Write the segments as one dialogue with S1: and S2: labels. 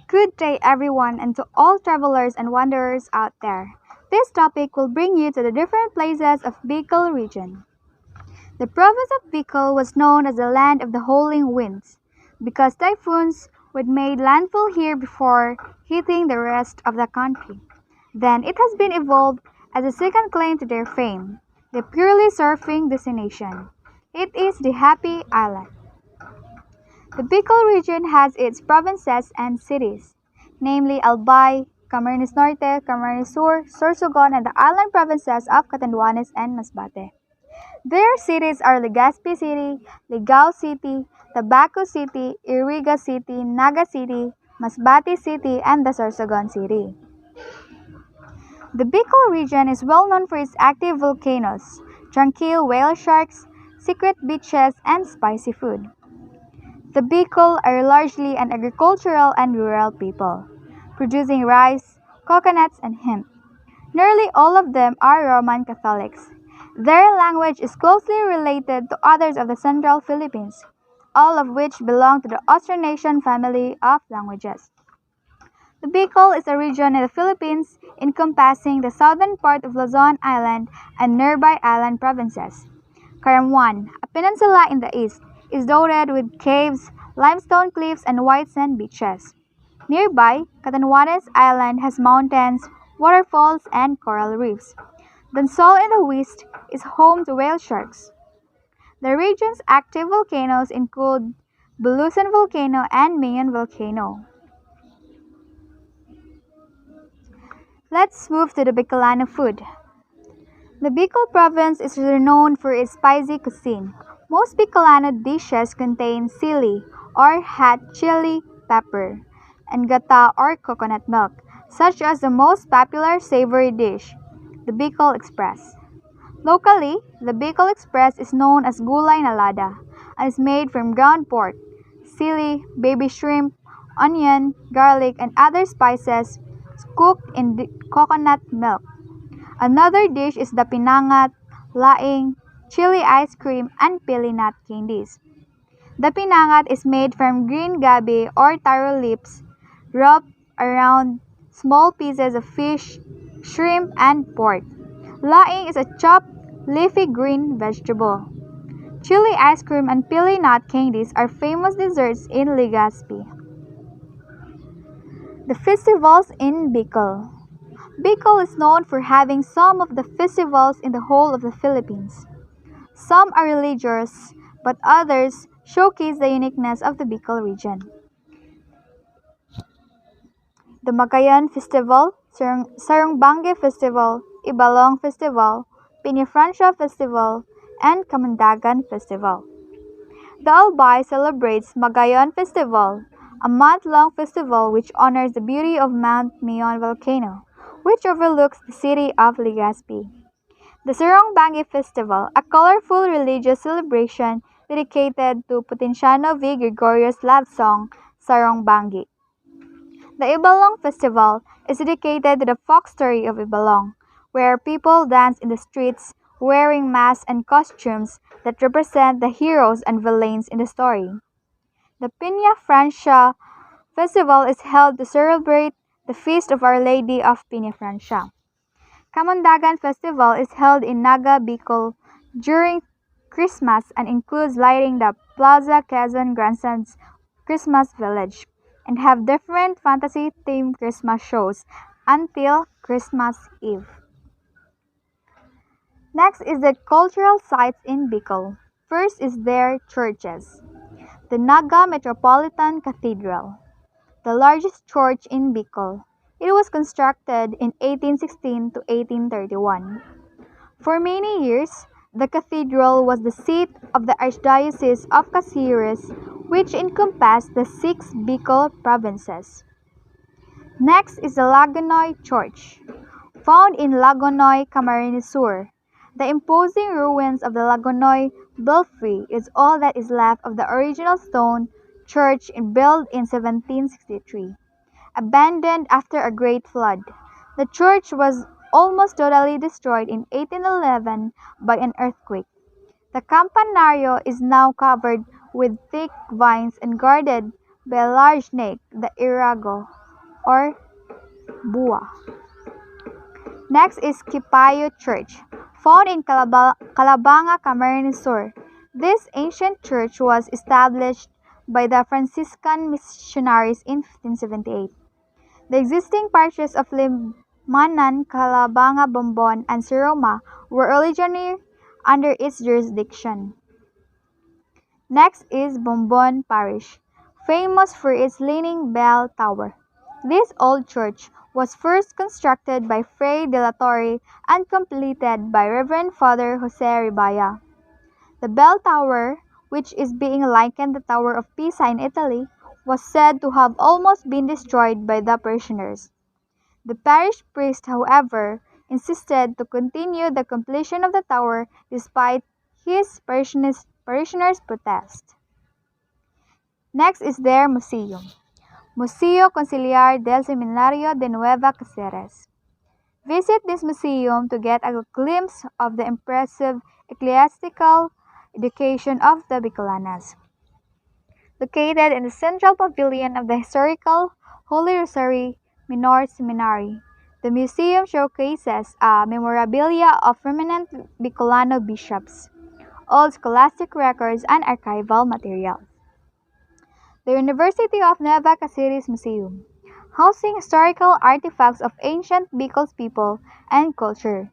S1: Good day, everyone, and to all travelers and wanderers out there. This topic will bring you to the different places of Bicol region. The province of Bicol was known as the land of the howling winds because typhoons would made landfall here before hitting the rest of the country. Then it has been evolved as a second claim to their fame, the purely surfing destination. It is the Happy Island. The Bicol region has its provinces and cities, namely Albay, Camarines Norte, Camarines Sur, Sorsogon, and the island provinces of Catanduanes and Masbate. Their cities are Legazpi City, Ligao City, Tabaco City, Iriga City, Naga City, Masbate City, and the Sorsogon City. The Bicol region is well known for its active volcanoes, tranquil whale sharks, secret beaches, and spicy food. The Bicol are largely an agricultural and rural people, producing rice, coconuts, and hemp. Nearly all of them are Roman Catholics. Their language is closely related to others of the central Philippines, all of which belong to the Austronesian family of languages. The Bicol is a region in the Philippines encompassing the southern part of Luzon Island and nearby island provinces. Caramwan, a peninsula in the east, is dotted with caves, limestone cliffs, and white sand beaches. Nearby, Catanduanes Island has mountains, waterfalls, and coral reefs. Donsol in the west is home to whale sharks. The region's active volcanoes include Bulusan Volcano and Mingan Volcano. Let's move to the Bicolano food. The Bicol province is renowned for its spicy cuisine. Most Bicolano dishes contain sili or hot chili pepper and gata or coconut milk, such as the most popular savory dish, the Bicol Express. Locally, the Bicol Express is known as gulay na lada and is made from ground pork, sili, baby shrimp, onion, garlic, and other spices cooked in coconut milk. Another dish is the pinangat, laing, chili ice cream, and pili nut candies. The pinangat is made from green gabi or taro leaves wrapped around small pieces of fish, shrimp, and pork. Laing is a chopped, leafy green vegetable. Chili ice cream and pili nut candies are famous desserts in Legazpi. The festivals in Bicol. Bicol is known for having some of the festivals in the whole of the Philippines. Some are religious, but others showcase the uniqueness of the Bicol region. The Magayan Festival, Sarongbange Festival, Ibalong Festival, Piña Francia Festival, and Kamandagan Festival. The Albay celebrates Magayan Festival, a month-long festival which honors the beauty of Mount Mayon volcano, which overlooks the city of Legazpi. The Sarongbange Festival, a colorful religious celebration dedicated to Potenciano V. Gregorio's love song, Sarongbange. The Ibalong Festival is dedicated to the folk story of Ibalong, where people dance in the streets wearing masks and costumes that represent the heroes and villains in the story. The Piña Francia Festival is held to celebrate the feast of Our Lady of Piña Francia. Kamandagan Festival is held in Naga Bicol during Christmas and includes lighting the Plaza Quezon Grandson's Christmas Village and have different fantasy-themed Christmas shows until Christmas Eve. Next is the cultural sites in Bicol. First is their churches. The Naga Metropolitan Cathedral, the largest church in Bicol. It was constructed in 1816 to 1831. For many years, the cathedral was the seat of the Archdiocese of Caceres, which encompassed the 6 Bicol provinces. Next is the Lagonoy Church, found in Lagonoy, Camarines Sur. The imposing ruins of the Lagonoy belfry is all that is left of the original stone church built in 1763. Abandoned after a great flood, the church was almost totally destroyed in 1811 by an earthquake. The campanario is now covered with thick vines and guarded by a large snake, the irago, or bua. Next is Kipayo Church, found in Calabanga, Camarines Sur. This ancient church was established by the Franciscan missionaries in 1578. The existing parishes of Limanan, Calabanga, Bombon, and Siroma were originally under its jurisdiction. Next is Bombon Parish, famous for its leaning bell tower. This old church was first constructed by Fray de la Torre and completed by Reverend Father Jose Ribaya. The bell tower, which is being likened to the Tower of Pisa in Italy, was said to have almost been destroyed by the parishioners. The parish priest, however, insisted to continue the completion of the tower despite his parishioners' protest. Next is their museum, Museo Conciliar del Seminario de Nueva Cáceres. Visit this museum to get a glimpse of the impressive ecclesiastical education of the Bicolanas. Located in the central pavilion of the historical Holy Rosary Minor Seminary, the museum showcases a memorabilia of prominent Bicolano bishops, old scholastic records, and archival materials. The University of Nueva Cáceres Museum, housing historical artifacts of ancient Bicol's people and culture.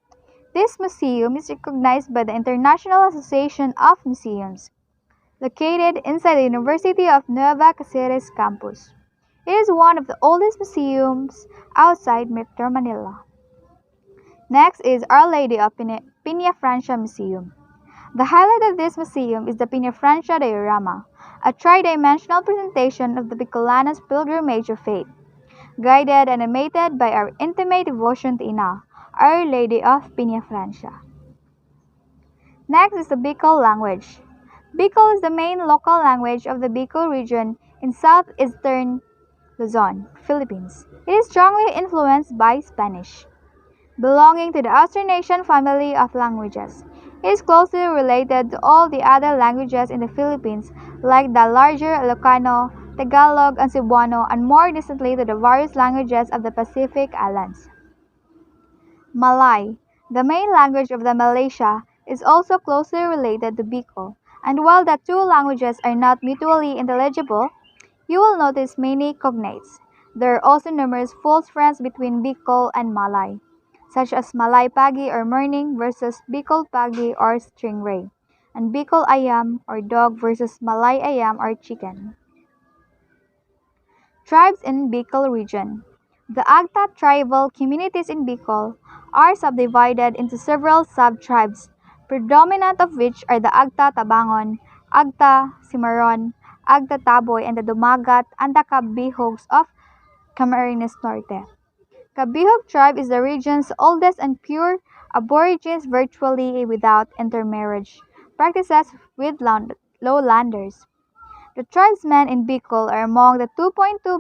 S1: This museum is recognized by the International Association of Museums, located inside the University of Nueva Cáceres campus. It is one of the oldest museums outside Metro Manila. Next is Our Lady of Peña Francia Museum. The highlight of this museum is the Peña Francia diorama, a tri-dimensional presentation of the Bicolanos' pilgrimage of faith, guided and animated by our intimate devotion to Ina, Our Lady of Peña Francia. Next is the Bicol language. Bicol is the main local language of the Bicol region in southeastern Luzon, Philippines. It is strongly influenced by Spanish. Belonging to the Austronesian family of languages, it is closely related to all the other languages in the Philippines like the larger Ilocano, Tagalog, and Cebuano, and more distantly to the various languages of the Pacific Islands. Malay, the main language of the Malaysia, is also closely related to Bicol, and while the two languages are not mutually intelligible, you will notice many cognates. There are also numerous false friends between Bicol and Malay, such as Malay Pagi or morning versus Bicol Pagi or stingray, and Bicol Ayam or dog versus Malay Ayam or chicken. Tribes in Bicol region. The Agta tribal communities in Bicol are subdivided into several sub-tribes, predominant of which are the Agta Tabangon, Agta Cimarron, Agta Taboy, and the Dumagat and the Kabihogs of Camarines Norte. Kabihog tribe is the region's oldest and pure aborigines virtually without intermarriage practices with lowlanders. The tribesmen in Bicol are among the 2.2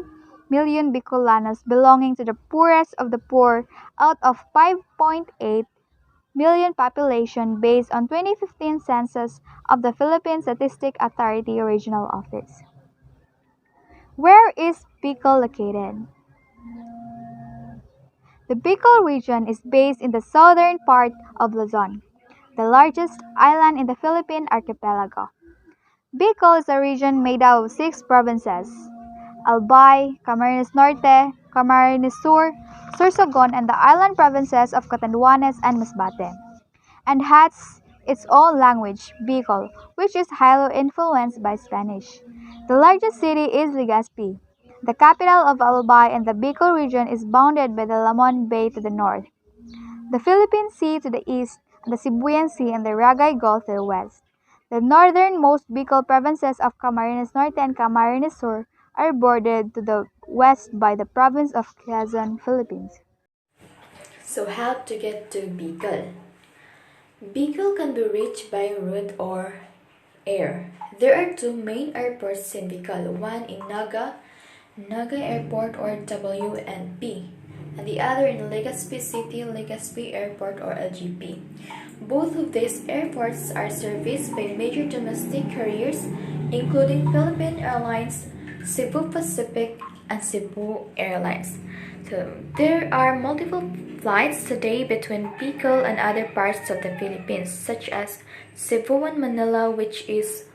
S1: million Bicolanos belonging to the poorest of the poor out of 5.8 million population based on 2015 census of the Philippine Statistic Authority Regional Office. Where is Bicol located? The Bicol region is based in the southern part of Luzon, the largest island in the Philippine archipelago. Bicol is a region made up of 6 provinces: Albay, Camarines Norte, Camarines Sur, Sorsogon, and the island provinces of Catanduanes and Masbate, and has its own language, Bicol, which is highly influenced by Spanish. The largest city is Legazpi. The capital of Albay, and the Bicol region is bounded by the Lamon Bay to the north, the Philippine Sea to the east, and the Sibuyan Sea and the Ragay Gulf to the west. The northernmost Bicol provinces of Camarines Norte and Camarines Sur are bordered to the west by the province of Quezon, Philippines.
S2: So how to get to Bicol? Bicol can be reached by road or air. There are 2 main airports in Bicol, one in Naga Airport or WNP, and the other in Legazpi City, Legazpi Airport or LGP. Both of these airports are serviced by major domestic carriers including Philippine Airlines, Cebu Pacific, and Cebu Airlines. So there are multiple flights today between Bicol and other parts of the Philippines, such as Cebu and Manila, which is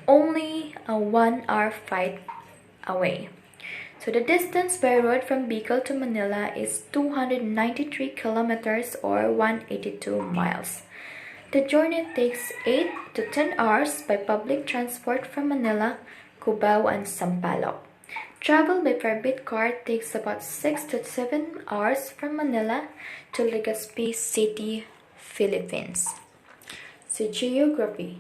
S2: only a 1 hour flight away. So the distance by road from Bicol to Manila is 293 kilometers or 182 miles. The journey takes 8 to 10 hours by public transport from Manila, Cubao, and Sampaloc. Travel by private car takes about 6 to 7 hours from Manila to Legazpi City, Philippines. So geography.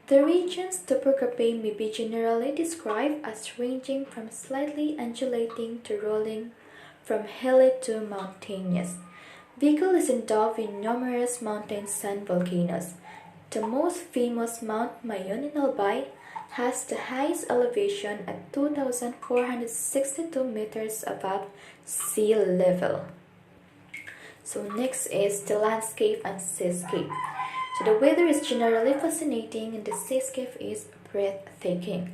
S2: The region's topography may be generally described as ranging from slightly undulating to rolling, from hilly to mountainous. Bicol is endowed with numerous mountains and volcanoes. The most famous Mount Mayon in Albay has the highest elevation at 2,462 meters above sea level. So next is the landscape and seascape. So the weather is generally fascinating and the seascape is breathtaking.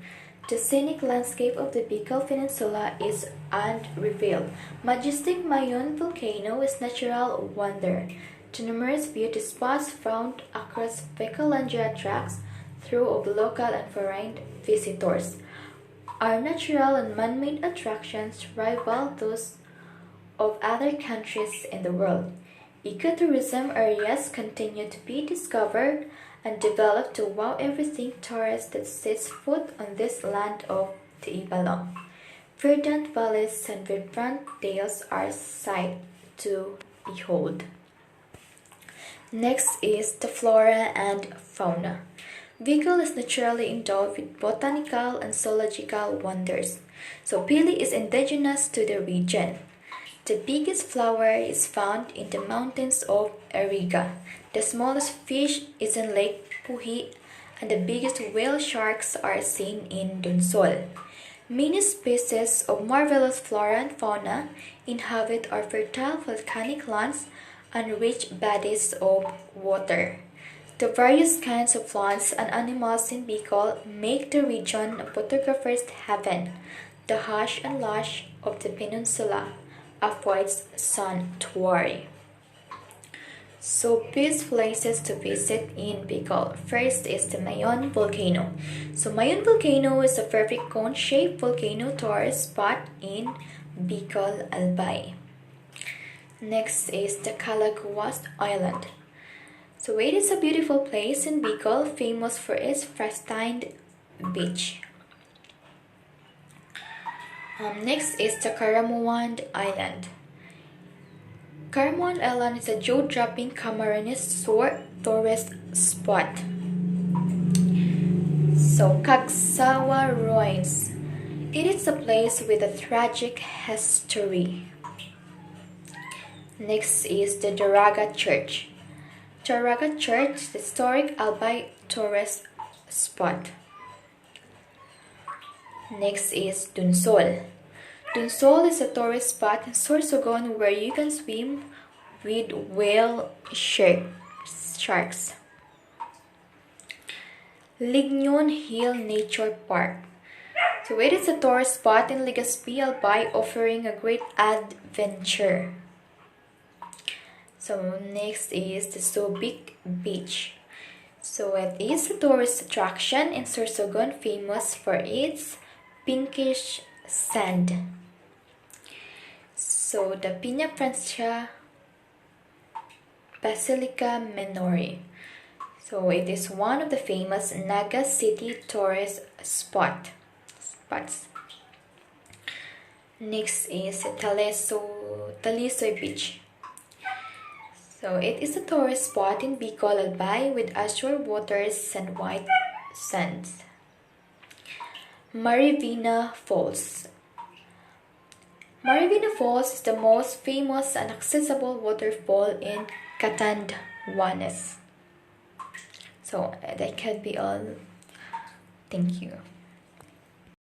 S2: The scenic landscape of the Bicol Peninsula is unrevealed. Majestic Mayon volcano is natural wonder. The numerous beauty spots found across Bicolandia attracts through of local and foreign visitors. Our natural and man-made attractions rival those of other countries in the world. Ecotourism areas continue to be discovered and developed to wow everything tourist that sets foot on this land of the Ibalong. Verdant valleys and vibrant dales are sight to behold. Next is the flora and fauna. Bicol is naturally endowed with botanical and zoological wonders. So pili is indigenous to the region. The biggest flower is found in the mountains of Ariga. The smallest fish is in Lake Puhi, and the biggest whale sharks are seen in Dunsol. Many species of marvelous flora and fauna inhabit our fertile volcanic lands and rich bodies of water. The various kinds of plants and animals in Bicol make the region a photographer's heaven. The hush and lush of the peninsula affords sanctuary. So best places to visit in Bicol. First is the Mayon volcano. So Mayon volcano is a perfect cone-shaped volcano tourist spot in Bicol, Albay. Next is the Calaguas Island. So it is a beautiful place in Bicol, famous for its pristine beach. Next is the Caramuan Island. Caramuan Island is a jaw-dropping Camarines tourist spot. So Cagsawa Ruins. It is a place with a tragic history. Next is the Daraga Church. Daraga Church, the historic Albay tourist spot. Next is Dunsol. Dunsol is a tourist spot in Sorsogon where you can swim with whale sharks. Lignon Hill Nature Park. So it is a tourist spot in Legazpi, Albay, offering a great adventure. So next is the Subic Beach. So it is a tourist attraction in Sorsogon, famous for its pinkish sand. So the Pina Francia Basilica Minori. So it is one of the famous Naga City tourist spots. Next is Talisoy Beach. So it is a tourist spot in Bicol, Albay with azure waters and white sands. Marivina Falls. Marivina Falls is the most famous and accessible waterfall in Catanduanes. So that can be all. Thank you.